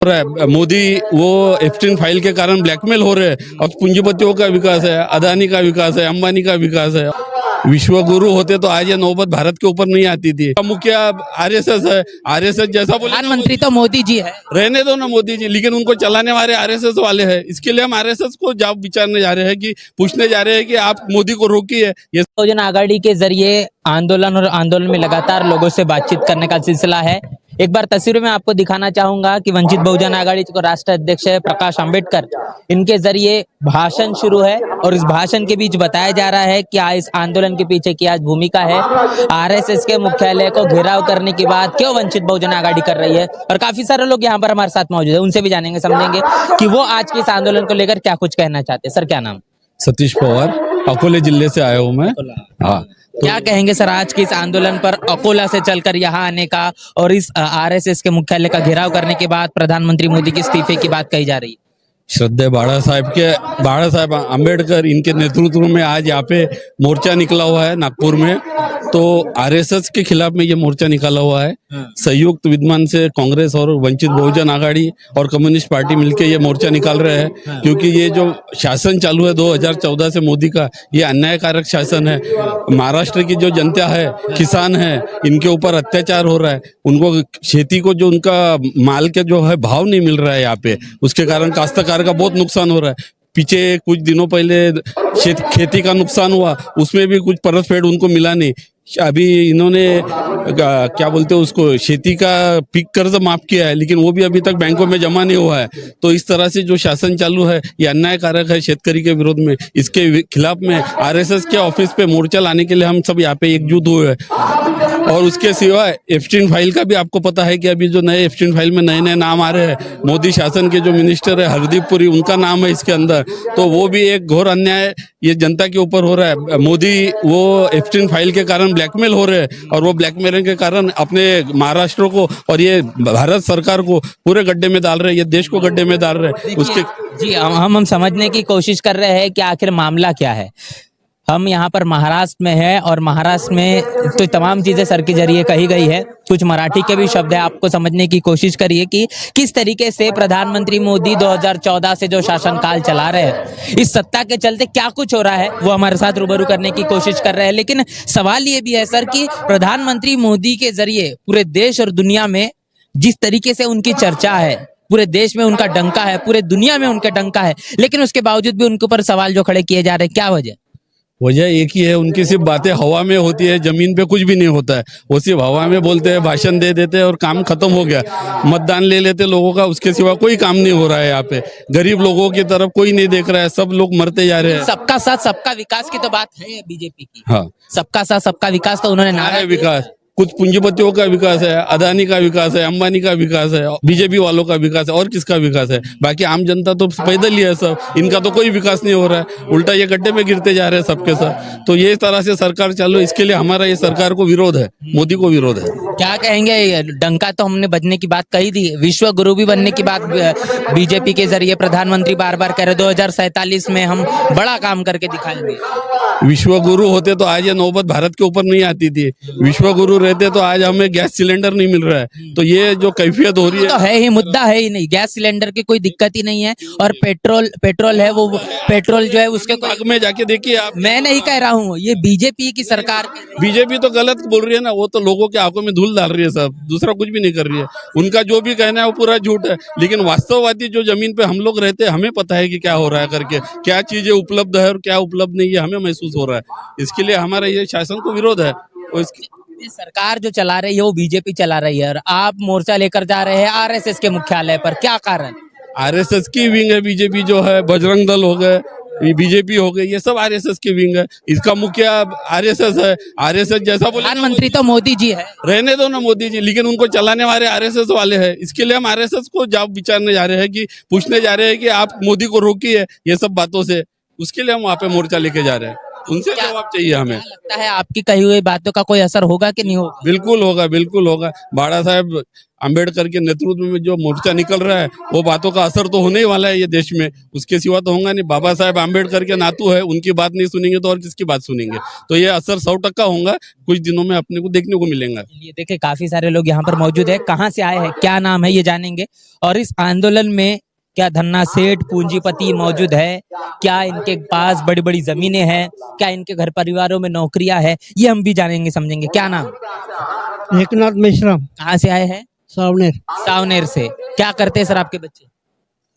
रहा है। मोदी वो एप्स्टीन फाइल के कारण ब्लैकमेल हो रहे हैं और पूंजीपतियों का विकास है, अदानी का विकास है, अंबानी का विकास है। विश्व गुरु होते तो आज ये नौबत भारत के ऊपर नहीं आती थी। मुखिया आरएसएस है, आरएसएस जैसा बोले प्रधानमंत्री तो मोदी जी है। रहने दो ना मोदी जी, लेकिन उनको चलाने वाले आरएसएस वाले हैं। इसके लिए हम आरएसएस को जवाब विचारने जा रहे हैं कि पूछने जा रहे हैं कि आप मोदी को रोकिए। ये बहुजन आघाड़ी के जरिए आंदोलन में लगातार लोगों से बातचीत करने का सिलसिला है। एक बार तस्वीर में आपको दिखाना चाहूंगा कि वंचित बहुजन आघाड़ी के राष्ट्रीय अध्यक्ष है प्रकाश अंबेडकर, इनके जरिए भाषण शुरू है और इस भाषण के बीच बताया जा रहा है कि इस आंदोलन के पीछे की आज भूमिका है। आरएसएस के मुख्यालय को घेराव करने की बात क्यों वंचित बहुजन आघाड़ी कर रही है, और काफी सारे लोग यहाँ पर हमारे साथ मौजूद है, उनसे भी जानेंगे समझेंगे कि वो आज के इस आंदोलन को लेकर क्या कुछ कहना चाहते हैं। सर क्या नाम? सतीश पवार, अकोले जिले से आया हूँ मैं। हाँ, क्या कहेंगे सर आज के इस आंदोलन पर, अकोला से चलकर यहाँ आने का और इस आरएसएस के मुख्यालय का घेराव करने के बाद प्रधानमंत्री मोदी के इस्तीफे की बात कही जा रही है। श्रद्धेय बाड़ा साहब अंबेडकर, इनके नेतृत्व में आज यहाँ पे मोर्चा निकला हुआ है नागपुर में। तो आरएसएस के खिलाफ में ये मोर्चा निकाला हुआ है। संयुक्त विद्यमान से कांग्रेस और वंचित बहुजन आघाड़ी और कम्युनिस्ट पार्टी मिलकर ये मोर्चा निकाल रहे हैं, क्योंकि ये जो शासन चालू है 2014 से मोदी का, ये अन्यायकारक शासन है। महाराष्ट्र की जो जनता है, किसान है, इनके ऊपर अत्याचार हो रहा है। उनको खेती को जो उनका माल के जो है भाव नहीं मिल रहा है यहाँ पे, उसके कारण काश्तकार का बहुत नुकसान हो रहा है। पीछे कुछ दिनों पहले खेती का नुकसान हुआ, उसमें भी कुछ परतफेड़ उनको मिला नहीं। अभी इन्होंने क्या बोलते हैं उसको, खेती का पीक कर्ज माफ किया है, लेकिन वो भी अभी तक बैंकों में जमा नहीं हुआ है। तो इस तरह से जो शासन चालू है ये अन्यायकारक है शेतकरी के विरोध में। इसके खिलाफ में आरएसएस के ऑफिस पे मोर्चा लाने के लिए हम सब यहाँ पे एकजुट हुए हैं। और उसके सिवाय एप्स्टीन फाइल का भी आपको पता है कि अभी जो नए एप्स्टीन फाइल में नए नाम आ रहे हैं, मोदी शासन के जो मिनिस्टर है हरदीप पुरी, उनका नाम है इसके अंदर। तो वो भी एक घोर अन्याय ये जनता के ऊपर हो रहा है। मोदी वो एप्स्टीन फाइल के कारण ब्लैकमेल हो रहे हैं और वो ब्लैकमेलिंग के कारण अपने महाराष्ट्र को और ये भारत सरकार को पूरे गड्ढे में डाल रहे हैं, ये देश को गड्ढे में डाल रहे हैं। उसके जी हम समझने की कोशिश कर रहे हैं कि आखिर मामला क्या है। हम यहाँ पर महाराष्ट्र में हैं और महाराष्ट्र में तो तमाम चीजें सर के जरिए कही गई है, कुछ मराठी के भी शब्द है, आपको समझने की कोशिश करिए कि किस तरीके से प्रधानमंत्री मोदी 2014 से जो शासनकाल चला रहे हैं, इस सत्ता के चलते क्या कुछ हो रहा है वो हमारे साथ रूबरू करने की कोशिश कर रहे हैं। लेकिन सवाल ये भी है सर कि प्रधानमंत्री मोदी के जरिए पूरे देश और दुनिया में जिस तरीके से उनकी चर्चा है, पूरे देश में उनका डंका है, पूरे दुनिया में उनका डंका है, लेकिन उसके बावजूद भी उनके ऊपर सवाल जो खड़े किए जा रहे हैं, क्या वजह? वजह एक ही है, उनकी सिर्फ बातें हवा में होती है, जमीन पे कुछ भी नहीं होता है। वो सिर्फ हवा में बोलते हैं, भाषण दे देते हैं और काम खत्म हो गया। मतदान ले लेते लोगों का, उसके सिवा कोई काम नहीं हो रहा है यहाँ पे। गरीब लोगों की तरफ कोई नहीं देख रहा है, सब लोग मरते जा रहे हैं। सबका साथ सबका विकास की तो बात है बीजेपी की। हाँ, सबका साथ सबका विकास तो उन्होंने नारा है विकास, कुछ पूंजीपतियों का विकास है, अदानी का विकास है, अंबानी का विकास है, बीजेपी वालों का विकास है, और किसका विकास है? बाकी आम जनता तो पैदल ही है सब, इनका तो कोई विकास नहीं हो रहा है, उल्टा ये गड्ढे में गिरते जा रहे हैं सबके साथ। तो ये तरह से सरकार चालू, इसके लिए हमारा ये सरकार को विरोध है, मोदी को विरोध है। क्या कहेंगे? डंका तो हमने बजने की बात कही थी, विश्व गुरु भी बनने की बात बीजेपी के जरिए प्रधानमंत्री बार बार कह रहे 2047 में हम बड़ा काम करके दिखाएंगे। विश्व गुरु होते तो आज ये नौबत भारत के ऊपर नहीं आती थी। विश्व गुरु रहते तो आज हमें गैस सिलेंडर नहीं मिल रहा है। तो ये जो कैफियत हो रही है तो है ही, मुद्दा है ही नहीं, गैस सिलेंडर की कोई दिक्कत ही नहीं है। और पेट्रोल है, वो पेट्रोल जो है उसके आग में जाके देखिए आप। मैं नहीं कह रहा हूँ, ये बीजेपी की सरकार, बीजेपी तो गलत बोल रही है ना, वो तो लोगों के आंखों में धूल डाल रही है सब, दूसरा कुछ भी नहीं कर रही है। उनका जो भी कहना है वो पूरा झूठ है। लेकिन वास्तववादी जो जमीन पे हम लोग रहते हैं, हमें पता है कि क्या हो रहा है करके, क्या चीजें उपलब्ध है और क्या उपलब्ध नहीं है, हमें महसूस हो रहा है। इसके लिए हमारा ये शासन को विरोध है। सरकार जो चला रही है वो बीजेपी चला रही है और आप मोर्चा लेकर जा रहे हैं आरएसएस के मुख्यालय पर, क्या कारण? आरएसएस की विंग है बीजेपी, जो है बजरंग दल हो गए, बीजेपी हो गई, ये सब आरएसएस की विंग है। इसका मुखिया आरएसएस है। आरएसएस जैसा बोले, प्रधानमंत्री तो मोदी जी है। रहने दो ना मोदी जी, लेकिन उनको चलाने वाले आरएसएस वाले हैं। इसके लिए हम आरएसएस को जवाब विचारने जा रहे हैं कि पूछने जा रहे हैं कि आप मोदी को रोकिए ये सब बातों से। उसके लिए हम वहाँ पे मोर्चा लेके जा रहे हैं, उनसे जवाब चाहिए हमें। लगता है आपकी कही हुई बातों का कोई असर होगा कि नहीं होगा? बिल्कुल होगा, बिल्कुल होगा। बाड़ा साहब अंबेडकर के नेतृत्व में जो मोर्चा निकल रहा है वो बातों का असर तो होने ही वाला है ये देश में, उसके सिवा तो होगा नहीं। बाबा साहेब आम्बेडकर के नातू है, उनकी बात नहीं सुनेंगे तो और किसकी बात सुनेंगे? तो ये असर 100% होगा, कुछ दिनों में अपने को देखने को मिलेगा। ये देखिए काफी सारे लोग यहाँ पर मौजूद है, कहाँ से आए हैं, क्या नाम है, ये जानेंगे। और इस आंदोलन में क्या धन्ना सेठ पूंजीपति मौजूद है, क्या इनके पास बड़ी बड़ी जमीनें हैं, क्या इनके घर परिवारों में नौकरियां है, ये हम भी जानेंगे समझेंगे। क्या नाम? एकनाथ मेश्राम, कहाँ से आए हैं? सावनेर। सावनेर से। क्या करते हैं सर आपके बच्चे?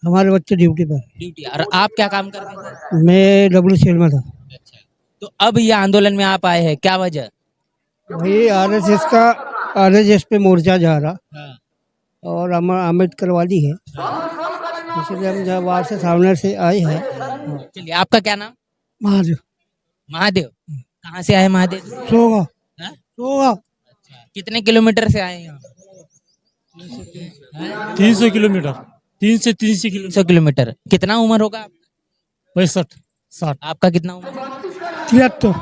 हमारे बच्चे ड्यूटी पर। ड्यूटी। और आप क्या काम करते हैं सर? मैं WCL में था। अच्छा। तो अब ये आंदोलन में आप आए हैं, क्या वजह? वही RSS पे मोर्चा जा रहा और अम्बेडकर वाली है, इसलिए हम जब वहाँ से सावनेर से आए हैं। चलिए, आपका क्या नाम? महादेव। महादेव। कहाँ से आए महादेव? सोगा। हाँ? सोगा। कितने किलोमीटर से आए हैं यहाँ? 300 किलोमीटर, 300 किलोमीटर। 100 किलोमीटर। कितना उम्र होगा आपका? 65-60। आपका कितना उम्र है? 73।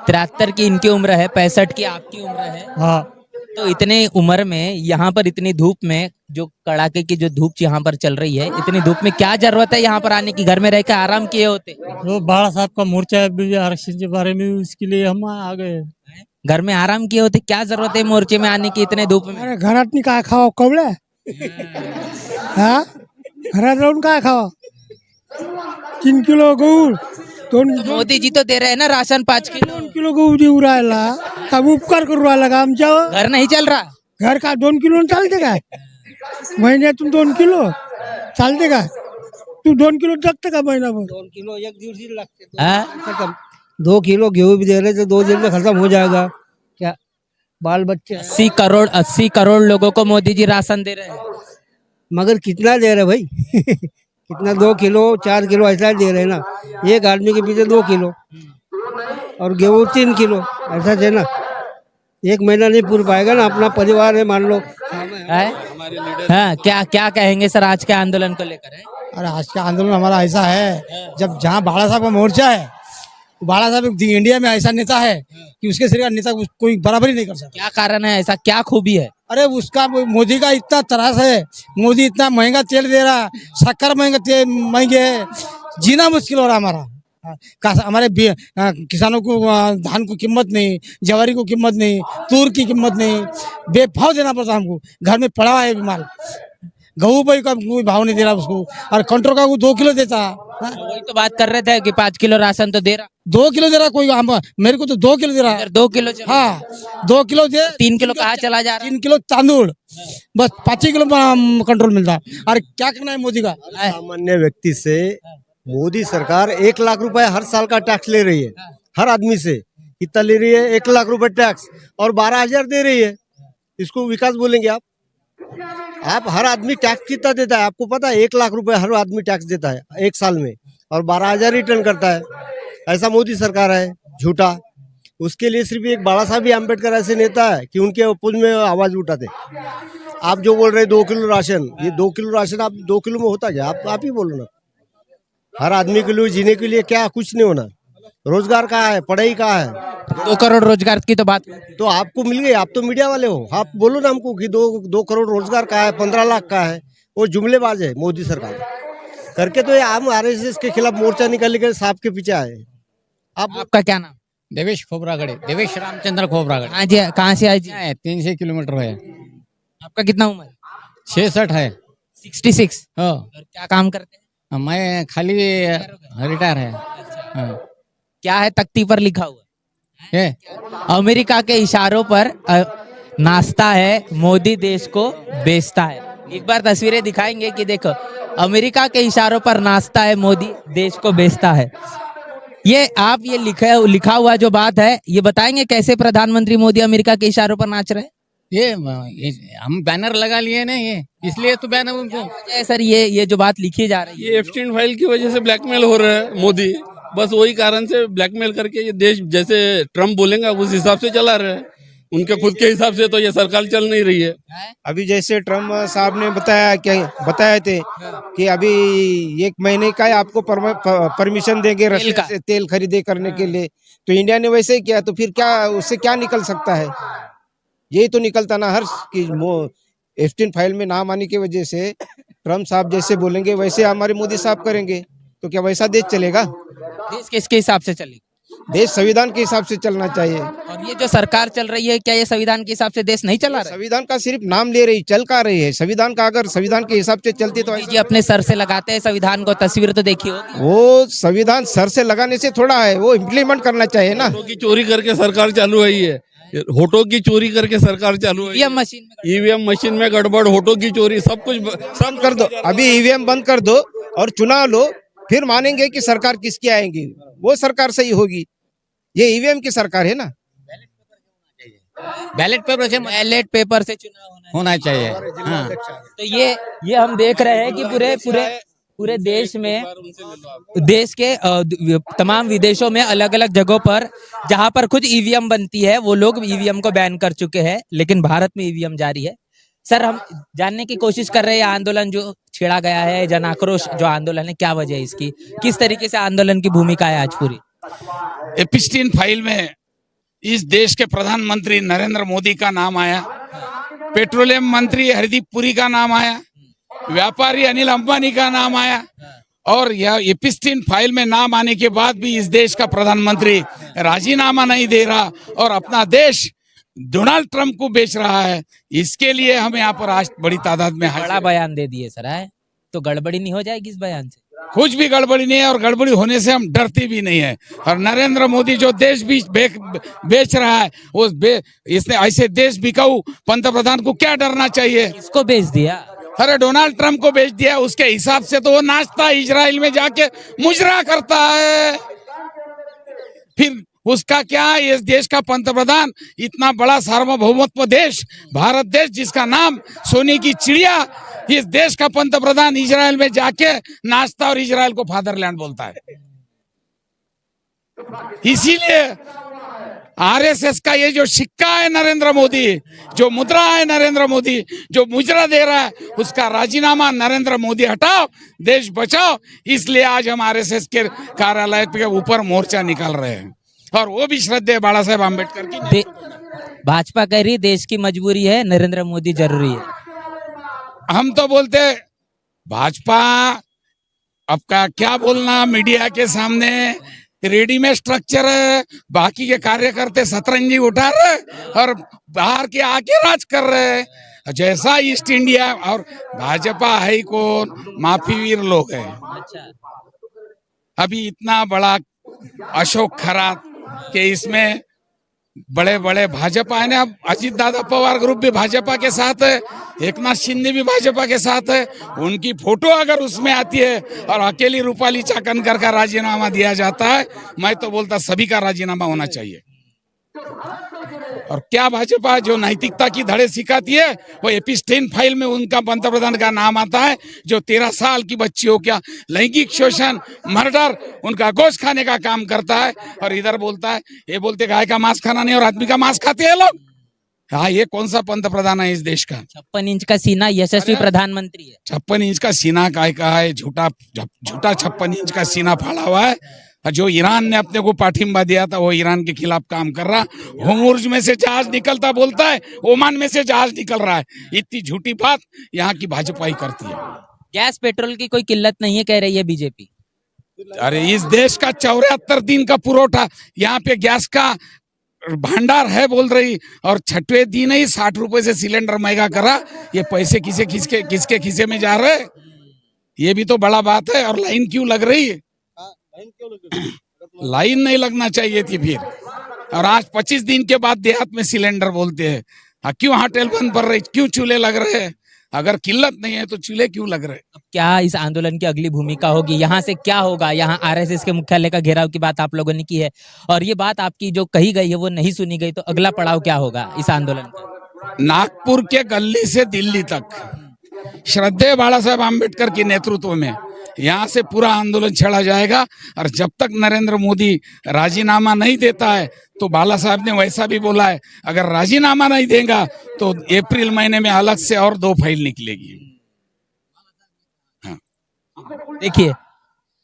73 की इनकी उम्र है, 65 की आपकी उम्र है। हाँ, तो इतने उम्र में यहाँ पर इतनी धूप में, जो कड़ाके की जो धूप यहाँ पर चल रही है, इतनी धूप में क्या जरूरत है यहाँ पर आने की? घर में रहकर आराम किए होते। वो बाला साहब का मोर्चा है आरक्षण के बारे में, उसके लिए हम आ गए। घर में आराम किए होते, क्या जरूरत है मोर्चे में आने की इतने धूप में? अरे घरात नहीं काय खावा कवळे? हाँ, घरात राहून काय खावा? 3 किलो गहू, 2 मोदी जी तो दे रहे हैं ना राशन 5 किलो। किलो गहू देऊ राहिला, काय उपकार करू राहिला का आमच्यावर? घर नहीं चल रहा? घर का 2 किलो चालते काय? महिन्यातून 2 किलो चालते काय? तू 2 किलो टाकते का महिनाभर? 2 किलो 1-1.5 लागते। हाँ? 2 किलो गेहूं भी दे रहे तो 2 दिन में खत्म हो जाएगा क्या? बाल बच्चे 80 करोड़ लोगों को मोदी जी राशन दे रहे हैं। मगर कितना दे रहे भाई? कितना? 2 किलो 4 किलो ऐसा दे रहे ना। एक आदमी के पीछे 2 किलो और गेहूं 3 किलो ऐसा है ना। एक महीना नहीं पूरा पाएगा ना, अपना परिवार है मान लो। हाँ, क्या क्या कहेंगे सर आज के आंदोलन को लेकर? है अरे आज का आंदोलन हमारा ऐसा है, जब जहाँ बाला साहब का मोर्चा है, बाला साहब इंडिया में ऐसा नेता है कि उसके सिर का नेता कोई बराबरी नहीं कर सकता। क्या कारण है, ऐसा क्या खूबी है? अरे उसका मोदी का इतना त्रास है, मोदी इतना महंगा तेल दे रहा, शक्कर महंगे है, जीना मुश्किल हो रहा हमारा। हमारे किसानों को धान को कीमत नहीं, जवारी को कीमत नहीं, तूर की कीमत नहीं, बेभाव देना पड़ता हमको। घर में पड़ा हुआ है माल, गेहूं पर का कोई भाव नहीं दे रहा उसको, और कंट्रोल का 2 किलो देता। वही तो बात कर रहे थे कि 5 किलो राशन तो दे रहा। 2 किलो दे रहा कोई, मेरे को तो 2 किलो दे रहा है। 2 किलो चल- हाँ, 2 किलो दे, 3 किलो कहाँ चला जा रहा 3 किलो तांदूल, बस 5 किलो कंट्रोल मिलता। अरे क्या करना है मोदी का? है? सामान्य व्यक्ति से मोदी सरकार 1 लाख रुपए हर साल का टैक्स ले रही है, हर आदमी से कितना ले रही है? 1 लाख रुपए टैक्स, और 12,000 दे रही है। इसको विकास बोलेंगे आप? आप हर आदमी टैक्स कितना देता है आपको पता है? 1 लाख रुपए हर आदमी टैक्स देता है 1 साल में, और 12,000 रिटर्न करता है। ऐसा मोदी सरकार है झूठा। उसके लिए सिर्फ एक बाला साहब ही अम्बेडकर ऐसे नेता है कि उनके अपोज में आवाज उठाते। आप जो बोल रहे 2 किलो राशन, ये 2 किलो राशन आप 2 किलो में होता क्या? आप ही बोलो ना। हर आदमी के लिए जीने के लिए क्या कुछ नहीं होना। रोजगार कहाँ है? पढ़ाई कहाँ है? 2 करोड़ रोजगार की तो बात। तो आपको मिल गई, आप तो मीडिया वाले हो, आप बोलो ना हमको कि 2 करोड़ रोजगार कहाँ है, 15 लाख का है। वो जुमलेबाज है मोदी सरकार करके। तो ये हम RSS के खिलाफ मोर्चा निकाल के सांप के पीछे आए। आपका क्या नाम? देवेश खोबरागड़े, देवेश रामचंद्र खोबरागड़े। हाँ जी, कहाँ से आए जी? 300 किलोमीटर है। आपका कितना उम्र? 66 है। 66। हाँ, और क्या काम करते हैं? मैं खाली रिटायर है। हाँ। क्या है तख्ती पर लिखा हुआ? ये अमेरिका के इशारों पर नाचता है, मोदी देश को बेचता है। एक बार तस्वीरें दिखाएंगे कि देखो, अमेरिका के इशारों पर नाचता है, मोदी देश को बेचता है। ये आप ये लिखा हुआ जो बात है, ये बताएंगे कैसे प्रधानमंत्री मोदी अमेरिका के इशारों पर नाच रहे हैं? ये हम बैनर लगा लिए ना, ये इसलिए तो बैनर उनको। सर ये जो बात लिखी जा रही है, ये एप्स्टीन फाइल की वजह से ब्लैकमेल हो रहा है मोदी, बस वही कारण से ब्लैकमेल करके ये देश जैसे ट्रम्प बोलेगा उस हिसाब से चला रहा है। उनके खुद के हिसाब से तो ये सरकार चल नहीं रही है। अभी जैसे ट्रम्प साहब ने बताए थे कि अभी 1 महीने का आपको परमिशन देंगे रशिया से तेल खरीदे करने के लिए, तो इंडिया ने वैसे ही किया, तो फिर क्या उससे क्या निकल सकता है? यही तो निकलता ना हर्ष कि एप्स्टीन फाइल में नाम आने की वजह से ट्रम्प साहब जैसे बोलेंगे वैसे हमारे मोदी साहब करेंगे, तो क्या वैसा देश चलेगा? देश किसके हिसाब से चलेगा? देश संविधान के हिसाब से चलना चाहिए। और ये जो सरकार चल रही है, क्या ये संविधान के हिसाब से देश नहीं चला रहा है? संविधान का सिर्फ नाम ले रही, चल का रही है। संविधान का अगर संविधान के हिसाब से चलती तो जी अपने सर से लगाते हैं संविधान को, तस्वीर तो देखी होगी। वो संविधान सर से लगाने से थोड़ा है, वो इम्प्लीमेंट करना चाहिए ना। वोटों की चोरी करके सरकार चालू है, ये वोटों की चोरी करके सरकार चालू है। ईवीएम मशीन में ईवीएम मशीन में गड़बड़, वोटों की चोरी, सब कुछ बंद कर दो, अभी ईवीएम बंद कर दो और चुनाव लो, फिर मानेंगे कि सरकार किसकी आएगी, वो सरकार सही होगी। ये ईवीएम की सरकार है ना। बैलेट पेपर से चुनाव होना चाहिए। हाँ। तो ये हम देख रहे हैं कि पूरे देश में, देश के तमाम विदेशों में अलग अलग जगहों पर जहां पर खुद ईवीएम बनती है वो लोग ईवीएम को बैन कर चुके हैं, लेकिन भारत में ईवीएम जारी है। सर, हम जानने की कोशिश कर रहे हैं आंदोलन जो छेड़ा गया है, जन आक्रोश जो आंदोलन है, क्या वजह है इसकी, किस तरीके से आंदोलन की भूमिका है आज पूरी? एप्स्टीन फाइल में इस देश के प्रधानमंत्री नरेंद्र मोदी का नाम आया, पेट्रोलियम मंत्री हरदीप पुरी का नाम आया, व्यापारी अनिल अंबानी का नाम आया, और यह एप्स्टीन फाइल में नाम आने के बाद भी इस देश का प्रधानमंत्री राजीनामा नहीं दे रहा और अपना देश डोनाल्ड ट्रंप को बेच रहा है। इसके लिए हम यहाँ पर आज बड़ी तादाद में बड़ा बयान दे दिए सर, है तो गड़बड़ी नहीं हो जाएगी इस बयान से? कुछ भी गड़बड़ी नहीं है और गड़बड़ी होने से हम डरते भी नहीं है। और नरेंद्र मोदी जो देश भी बेच रहा है, इसने ऐसे देश बिकाऊ पंतप्रधान को क्या डरना चाहिए? इसको बेच दिया, अरे डोनाल्ड ट्रंप को बेच दिया, उसके हिसाब से तो वो नाचता है, इजराइल में जाके मुजरा करता है। फिर उसका क्या, इस देश का पंतप्रधान, इतना बड़ा सार्वभौमत्व देश भारत देश, जिसका नाम सोने की चिड़िया, इस देश का पंतप्रधान इजराइल में जाके नाचता और इजराइल को फादरलैंड बोलता है। इसीलिए आरएसएस का ये जो सिक्का है नरेंद्र मोदी, जो मुद्रा है नरेंद्र मोदी, जो मुजरा दे रहा है, उसका राजीनामा नरेंद्र मोदी हटाओ, देश बचाओ। इसलिए आज हम आरएसएस के कार्यालय के ऊपर मोर्चा निकाल रहे हैं, और वो भी श्रद्धेय बाला साहेब आम्बेडकर की। भाजपा कह रही देश की मजबूरी है, नरेंद्र मोदी जरूरी है। हम तो बोलते भाजपा, अब का क्या बोलना मीडिया के सामने, रेडीमेड स्ट्रक्चर है, बाकी के कार्यकर्ते सतरंजी उठा रहे और बाहर के आके राज कर रहे हैं, जैसा ईस्ट इंडिया। और भाजपा है कौन, माफीवीर लोग हैं। अभी इतना बड़ा अशोक खरात के इसमें बड़े बड़े भाजपा है ना, अब अजीत दादा पवार ग्रुप भी भाजपा के साथ है, एकनाथ शिंदे भी भाजपा के साथ है। उनकी फोटो अगर उसमें आती है और अकेली रूपाली चाकणकर का राजीनामा दिया जाता है, मैं तो बोलता सभी का राजीनामा होना चाहिए। और क्या भाजपा जो नैतिकता की धड़े सिखाती है, वो एप्स्टीन फाइल में उनका पंतप्रधान का नाम आता है, जो 13 साल की बच्चियों का लैंगिक शोषण, मर्डर, उनका गोश्त खाने का काम करता है। और इधर बोलता है, ये बोलते गाय का मांस खाना नहीं और आदमी का मांस खाते हैं लोग। हाँ, ये कौन सा पंतप्रधान है इस देश का? 56 इंच का सीना, यशस्वी प्रधानमंत्री है। 56 इंच का सीना काय का है? झूठा 56 इंच का सीना फाड़ा हुआ है। जो ईरान ने अपने को पाठिंबा दिया था, वो ईरान के खिलाफ काम कर रहा। होर्मुज में से जहाज निकलता बोलता है, ओमान में से जहाज निकल रहा है। इतनी झूठी बात यहाँ की भाजपा ही करती है। गैस पेट्रोल की कोई किल्लत नहीं है, कह रही है बीजेपी। अरे इस देश का 74 दिन का पुरोठा, यहाँ पे गैस का भंडार है बोल रही, और 6वें दिन ही 60 रुपए से सिलेंडर महंगा करा। ये पैसे किसके खिसे में जा रहे? ये भी तो बड़ा बात है। और लाइन क्यों लग रही है? लाइन नहीं लगना चाहिए थी फिर। और आज 25 दिन के बाद देहात में सिलेंडर बोलते हैं। क्यों होटल बंद पड़ रही, क्यों चूल्हे लग रहे हैं? अगर किल्लत नहीं है तो चूल्हे क्यों लग रहे? अब क्या इस आंदोलन की अगली भूमिका होगी, यहाँ से क्या होगा? यहाँ आरएसएस के मुख्यालय का घेराव की बात आप लोगों ने की है, और ये बात आपकी जो कही गई है वो नहीं सुनी गई, तो अगला पड़ाव क्या होगा इस आंदोलन का? नागपुर के गली से दिल्ली तक श्रद्धेय बाला साहेब आम्बेडकर के नेतृत्व में यहाँ से पूरा आंदोलन छेड़ा जाएगा। और जब तक नरेंद्र मोदी राजीनामा नहीं देता है, तो बाला साहब ने वैसा भी बोला है, अगर राजीनामा नहीं देगा तो अप्रैल महीने में अलग से और 2 फाइल निकलेगी। हाँ। देखिए,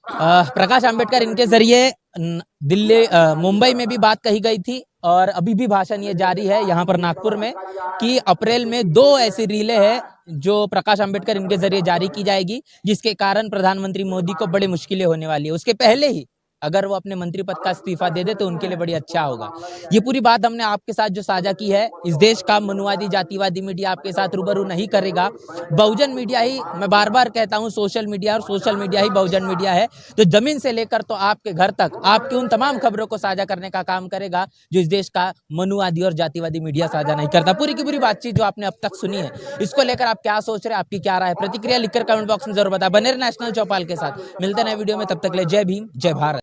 प्रकाश आंबेडकर, इनके जरिए दिल्ली, मुंबई में भी बात कही गई थी और अभी भी भाषण ये जारी है यहाँ पर नागपुर में कि अप्रैल में 2 ऐसी रीलें हैं जो प्रकाश अंबेडकर इनके जरिए जारी की जाएगी, जिसके कारण प्रधानमंत्री मोदी को बड़ी मुश्किलें होने वाली है। उसके पहले ही अगर वो अपने मंत्री पद का इस्तीफा दे दे तो उनके लिए बड़ी अच्छा होगा। ये पूरी बात हमने आपके साथ जो साझा की है, इस देश का मनुवादी जातिवादी मीडिया आपके साथ रूबरू नहीं करेगा। बहुजन मीडिया ही, मैं बार बार कहता हूँ, सोशल मीडिया और सोशल मीडिया ही बहुजन मीडिया है, जो जमीन से लेकर तो आपके घर तक आपकी उन तमाम खबरों को साझा करने का काम करेगा जो इस देश का मनुवादी और जातिवादी मीडिया साझा नहीं करता। पूरी की पूरी बातचीत जो आपने अब तक सुनी है, इसको लेकर आप क्या सोच रहे हैं, आपकी क्या राय है, प्रतिक्रिया लिखकर कमेंट बॉक्स में जरूर बताएं। बने रहिए नेशनल चौपाल के साथ, मिलते हैं नए वीडियो में, तब तक ले जय भीम, जय भारत।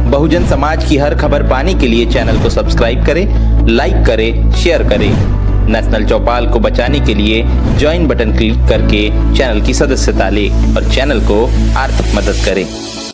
बहुजन समाज की हर खबर पाने के लिए चैनल को सब्सक्राइब करें, लाइक करें, शेयर करें। नेशनल चौपाल को बचाने के लिए ज्वाइन बटन क्लिक करके चैनल की सदस्यता लें और चैनल को आर्थिक मदद करें।